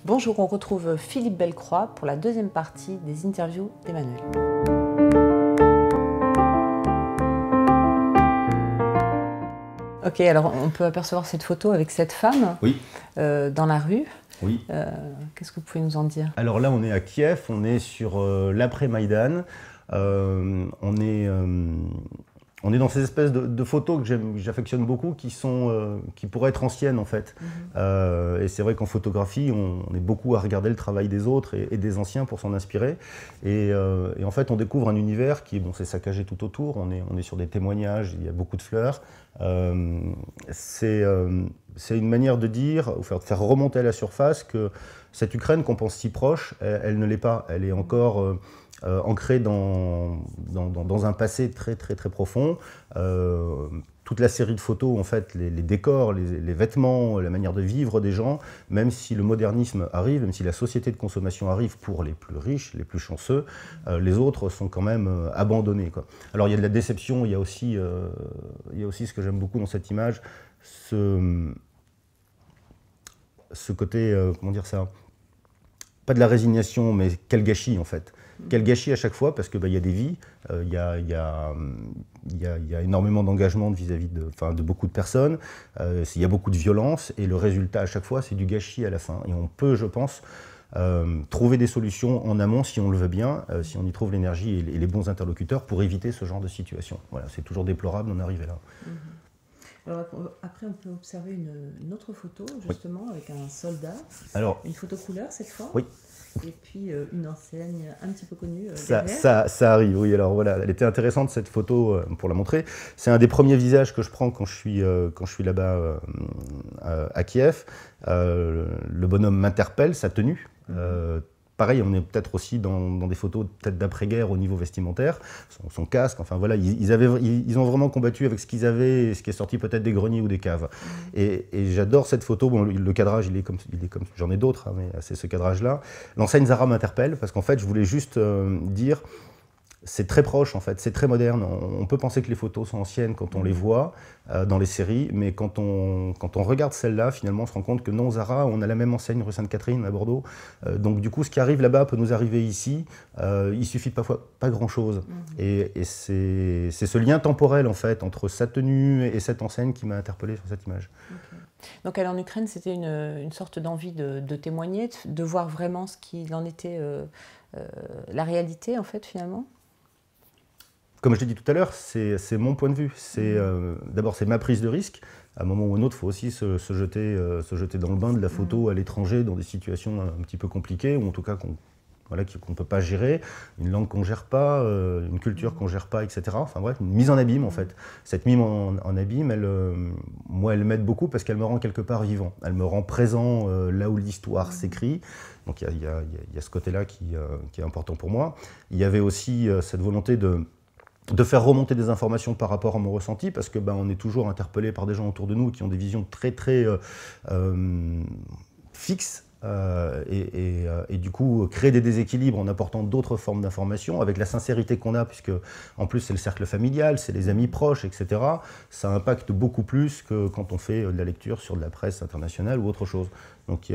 Bonjour, on retrouve Philippe Bellecroix pour la deuxième partie des interviews d'Emmanuel. Ok, alors on peut apercevoir cette photo avec cette femme dans la rue. Oui. Qu'est-ce que vous pouvez nous en dire? Alors là, on est à Kiev, on est sur l'après-Maïdan. On est dans ces espèces de photos que j'affectionne beaucoup, qui pourraient être anciennes en fait. Et c'est vrai qu'en photographie, on est beaucoup à regarder le travail des autres et des anciens pour s'en inspirer. Et en fait, on découvre un univers qui, bon, c'est saccagé tout autour. On est sur des témoignages, il y a beaucoup de fleurs. C'est une manière de dire, ou de faire remonter à la surface que cette Ukraine qu'on pense si proche, elle ne l'est pas. Elle est encore ancrée dans un passé très profond. Toute la série de photos, en fait, les décors, les vêtements, la manière de vivre des gens, même si le modernisme arrive, même si la société de consommation arrive pour les plus riches, les plus chanceux, les autres sont quand même abandonnés, quoi. Alors il y a de la déception, il y a aussi ce que j'aime beaucoup dans cette image, ce côté, comment dire ça, pas de la résignation, mais quel gâchis en fait. Quel gâchis à chaque fois, parce que y a des vies, il y a énormément d'engagement vis-à-vis de beaucoup de personnes, il y a beaucoup de violence, et le résultat à chaque fois, c'est du gâchis à la fin. Et on peut, je pense, trouver des solutions en amont si on le veut bien, si on y trouve l'énergie et les bons interlocuteurs pour éviter ce genre de situation. Voilà, c'est toujours déplorable d'en arriver là. Alors, après, on peut observer une autre photo, justement, avec un soldat. Alors, une photo couleur, cette fois. Oui. Et puis, une enseigne un petit peu connue ça arrive, oui. Alors voilà, elle était intéressante, cette photo, pour la montrer. C'est un des premiers visages que je prends quand je suis là-bas à Kiev. Le bonhomme m'interpelle, sa tenue. Pareil, on est peut-être aussi dans des photos peut-être d'après-guerre au niveau vestimentaire, son casque, enfin voilà, ils ont vraiment combattu avec ce qu'ils avaient et ce qui est sorti peut-être des greniers ou des caves. Et j'adore cette photo, bon, le cadrage il est comme j'en ai d'autres, hein, mais c'est ce cadrage-là. L'enseigne Zara m'interpelle parce qu'en fait je voulais juste dire, c'est très proche en fait, c'est très moderne. On peut penser que les photos sont anciennes quand on les voit dans les séries, mais quand on regarde celle-là, finalement on se rend compte que non, Zara, on a la même enseigne rue Sainte-Catherine à Bordeaux. Donc du coup, ce qui arrive là-bas peut nous arriver ici. Il suffit parfois pas grand-chose. Et c'est ce lien temporel en fait entre sa tenue et cette enseigne qui m'a interpellé sur cette image. Donc aller en Ukraine, c'était une sorte d'envie de témoigner, de voir vraiment ce qu'il en était, la réalité en fait finalement. Comme je l'ai dit tout à l'heure, c'est mon point de vue. D'abord, c'est ma prise de risque. À un moment ou à un autre, il faut aussi se jeter dans le bain de la photo à l'étranger, dans des situations un petit peu compliquées, ou en tout cas qu'on ne peut pas gérer, une langue qu'on ne gère pas, une culture qu'on ne gère pas, etc. Enfin bref, une mise en abîme en fait. Cette mise en abîme, moi, elle m'aide beaucoup parce qu'elle me rend quelque part vivant. Elle me rend présent là où l'histoire s'écrit. Donc il y a ce côté-là qui est important pour moi. Il y avait aussi cette volonté de faire remonter des informations par rapport à mon ressenti, parce que on est toujours interpellé par des gens autour de nous qui ont des visions très fixes, et du coup créer des déséquilibres en apportant d'autres formes d'informations avec la sincérité qu'on a, puisque en plus c'est le cercle familial, c'est les amis proches, etc. Ça impacte beaucoup plus que quand on fait de la lecture sur de la presse internationale ou autre chose. Donc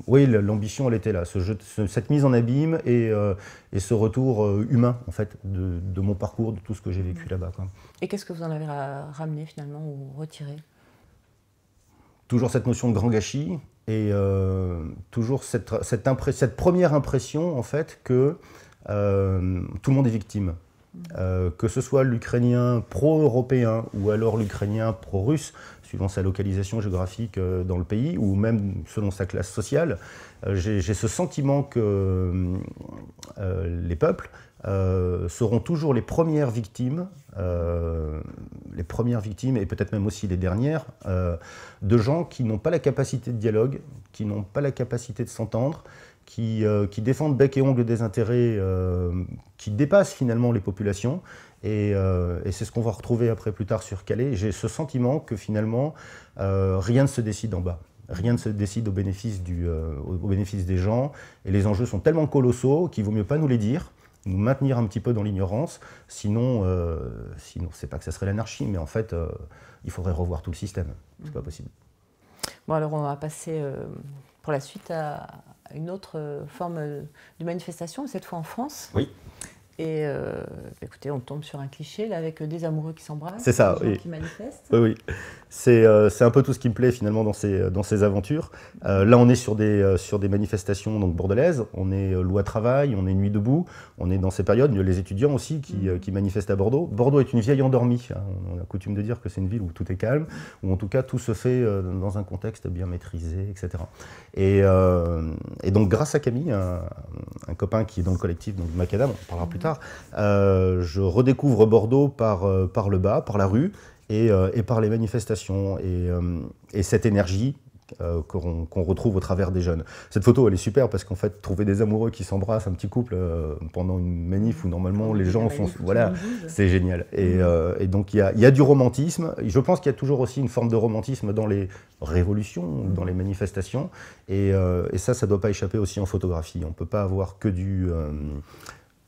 oui, l'ambition elle était là, cette mise en abîme et ce retour humain en fait de mon parcours, de tout ce que j'ai vécu là-bas, quoi. Et qu'est-ce que vous en avez ramené finalement ou retiré? Toujours cette notion de grand gâchis et toujours cette première impression en fait que tout le monde est victime. Que ce soit l'Ukrainien pro-européen ou alors l'Ukrainien pro-russe, suivant sa localisation géographique dans le pays, ou même selon sa classe sociale, j'ai ce sentiment que les peuples seront toujours les premières victimes, et peut-être même aussi les dernières, de gens qui n'ont pas la capacité de dialogue, qui n'ont pas la capacité de s'entendre, qui défendent bec et ongle des intérêts qui dépassent finalement les populations. Et c'est ce qu'on va retrouver après plus tard sur Calais. J'ai ce sentiment que finalement, rien ne se décide en bas. Rien ne se décide au bénéfice des gens. Et les enjeux sont tellement colossaux qu'il vaut mieux pas nous les dire, nous maintenir un petit peu dans l'ignorance. Sinon, c'est pas que ça serait l'anarchie, mais en fait, il faudrait revoir tout le système. C'est pas possible. Bon, alors on va passer... pour pour la suite à une autre forme de manifestation, cette fois en France. Oui. Et écoutez, on tombe sur un cliché là avec des amoureux qui s'embrassent, c'est ça, des gens qui manifestent. Oui, oui. C'est un peu tout ce qui me plaît finalement dans ces aventures. Là, on est sur des manifestations donc bordelaise. On est loi travail, on est nuit debout. On est dans ces périodes. Il y a les étudiants aussi qui manifestent à Bordeaux. Bordeaux est une vieille endormie. On a coutume de dire que c'est une ville où tout est calme, où en tout cas tout se fait dans un contexte bien maîtrisé, etc. Et donc grâce à Camille, un copain qui est dans le collectif donc Macadam, on en parlera plus tard, je redécouvre Bordeaux par le bas, par la rue. Et par les manifestations et cette énergie qu'on retrouve au travers des jeunes. Cette photo, elle est super parce qu'en fait, trouver des amoureux qui s'embrassent, un petit couple, pendant une manif où normalement les gens font... Voilà, c'est génial. Et donc, il y a du romantisme. Je pense qu'il y a toujours aussi une forme de romantisme dans les révolutions, dans les manifestations. Et ça ne doit pas échapper aussi en photographie. On ne peut pas avoir que de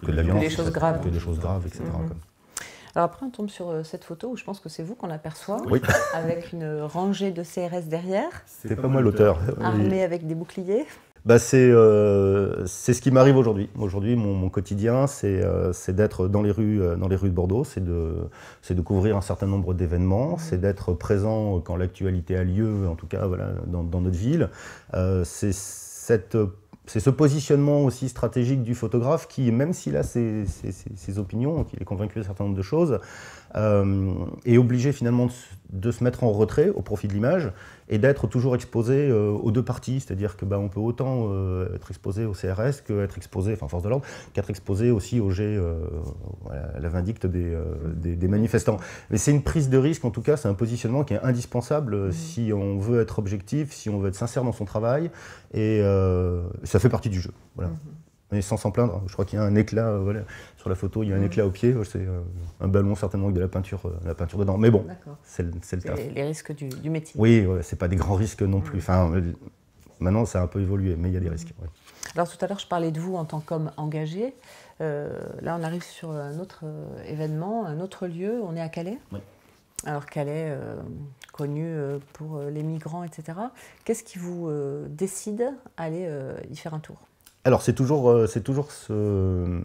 la violence, que des choses graves. Que des choses graves, etc. Alors après, on tombe sur cette photo où je pense que c'est vous qu'on aperçoit, oui. avec une rangée de CRS derrière. C'est pas moi l'auteur. Armé avec des boucliers. C'est ce qui m'arrive aujourd'hui. Aujourd'hui, mon quotidien, c'est d'être dans les rues de Bordeaux, c'est de couvrir un certain nombre d'événements, c'est d'être présent quand l'actualité a lieu, en tout cas voilà, dans notre ville. C'est ce positionnement aussi stratégique du photographe qui, même s'il a ses opinions, qu'il est convaincu d'un certain nombre de choses, est obligé finalement de se mettre en retrait au profit de l'image et d'être toujours exposé aux deux parties. C'est-à-dire que on peut autant être exposé au CRS qu'être exposé, enfin force de l'ordre, qu'être exposé aussi au jet, à la vindicte des manifestants. Mais c'est une prise de risque, en tout cas, c'est un positionnement qui est indispensable si on veut être objectif, si on veut être sincère dans son travail, et ça fait partie du jeu. Voilà. Mais sans s'en plaindre, je crois qu'il y a un éclat, voilà, sur la photo, il y a un éclat au pied, c'est un ballon certainement avec de la peinture dedans. Mais bon, c'est le taf. Les risques du métier. Oui, ouais, c'est pas des grands risques non plus. Enfin, maintenant, ça a un peu évolué, mais il y a des risques. Ouais. Alors tout à l'heure, je parlais de vous en tant qu'homme engagé. Là, on arrive sur un autre événement, un autre lieu. On est à Calais. Oui. Alors Calais, connu pour les migrants, etc. Qu'est-ce qui vous décide à aller y faire un tour ? Alors c'est toujours ce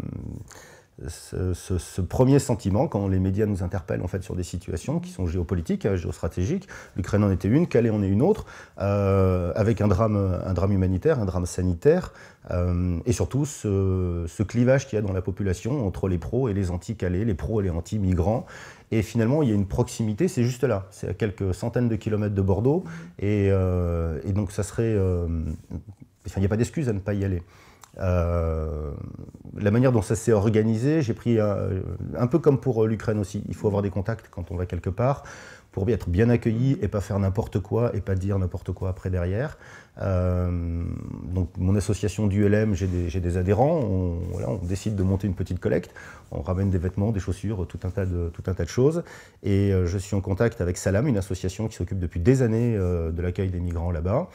premier sentiment quand les médias nous interpellent en fait sur des situations qui sont géopolitiques, géostratégiques. L'Ukraine en était une, Calais en est une autre, avec un drame humanitaire, un drame sanitaire, et surtout ce clivage qu'il y a dans la population entre les pros et les anti-Calais, les pros et les anti-migrants. Et finalement, il y a une proximité, c'est juste là, c'est à quelques centaines de kilomètres de Bordeaux, et donc ça serait... il n'y a pas d'excuse à ne pas y aller. La manière dont ça s'est organisé, j'ai pris un peu comme pour l'Ukraine aussi. Il faut avoir des contacts quand on va quelque part pour être bien accueilli et pas faire n'importe quoi et pas dire n'importe quoi après derrière. Donc mon association d'ULM, j'ai des adhérents, on décide de monter une petite collecte, on ramène des vêtements, des chaussures, tout un tas de choses. Et je suis en contact avec Salam, une association qui s'occupe depuis des années de l'accueil des migrants là-bas.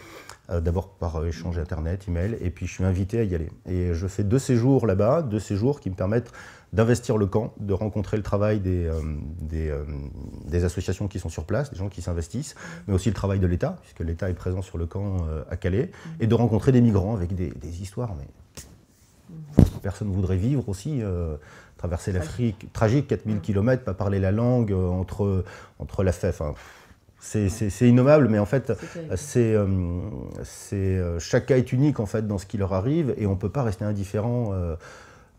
D'abord par échange internet, email, et puis je suis invité à y aller. Et je fais 2 séjours là-bas, 2 séjours qui me permettent d'investir le camp, de rencontrer le travail des associations qui sont sur place, des gens qui s'investissent, mais aussi le travail de l'État, puisque l'État est présent sur le camp à Calais, et de rencontrer des migrants avec des histoires, mais personne ne voudrait vivre aussi, traverser l'Afrique, tragique, 4000 km, pas parler la langue, entre la fête, enfin... C'est innommable, mais en fait, chaque cas est unique en fait, dans ce qui leur arrive, et on ne peut pas rester indifférent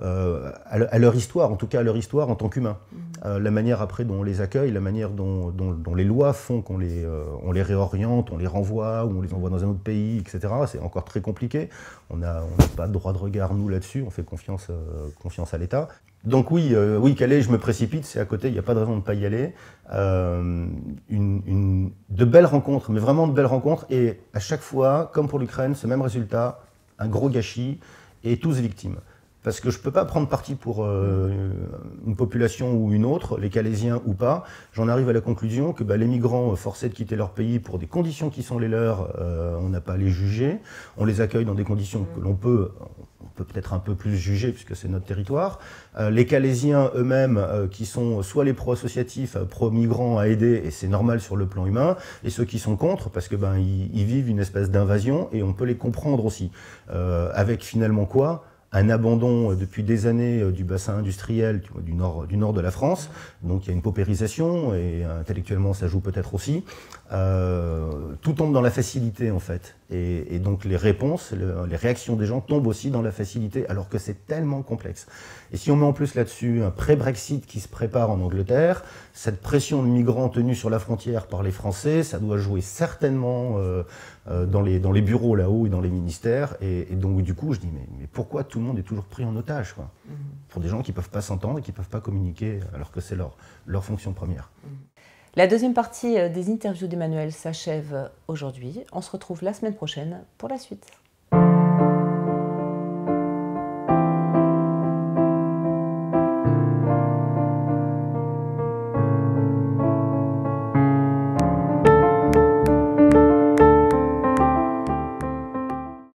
à leur histoire, en tout cas à leur histoire en tant qu'humain. La manière après dont on les accueille, la manière dont les lois font qu'on on les réoriente, on les renvoie, ou on les envoie dans un autre pays, etc., c'est encore très compliqué. On n'a pas de droit de regard, nous, là-dessus, on fait confiance à l'État. Donc oui, Calais, je me précipite, c'est à côté, il n'y a pas de raison de ne pas y aller. De belles rencontres, mais vraiment de belles rencontres, et à chaque fois, comme pour l'Ukraine, ce même résultat, un gros gâchis, et tous victimes. Parce que je ne peux pas prendre parti pour une population ou une autre, les Calaisiens ou pas. J'en arrive à la conclusion que les migrants forcés de quitter leur pays pour des conditions qui sont les leurs, on n'a pas à les juger. On les accueille dans des conditions que on peut peut-être un peu plus juger puisque c'est notre territoire. Les Calaisiens eux-mêmes qui sont soit les pro-associatifs, pro-migrants à aider, et c'est normal sur le plan humain, et ceux qui sont contre parce que ils vivent une espèce d'invasion et on peut les comprendre aussi. Avec finalement quoi ? Un abandon depuis des années du bassin industriel du nord de la France, donc il y a une paupérisation et intellectuellement ça joue peut-être aussi. Tout tombe dans la facilité en fait, et donc les réponses, les réactions des gens tombent aussi dans la facilité alors que c'est tellement complexe. Et si on met en plus là-dessus un pré-Brexit qui se prépare en Angleterre, cette pression de migrants tenus sur la frontière par les Français, ça doit jouer certainement dans les bureaux là-haut et dans les ministères. Et donc du coup, je dis mais pourquoi tout le monde est toujours pris en otage quoi, pour des gens qui ne peuvent pas s'entendre et qui ne peuvent pas communiquer alors que c'est leur fonction première. La deuxième partie des interviews d'Emmanuel s'achève aujourd'hui. On se retrouve la semaine prochaine pour la suite.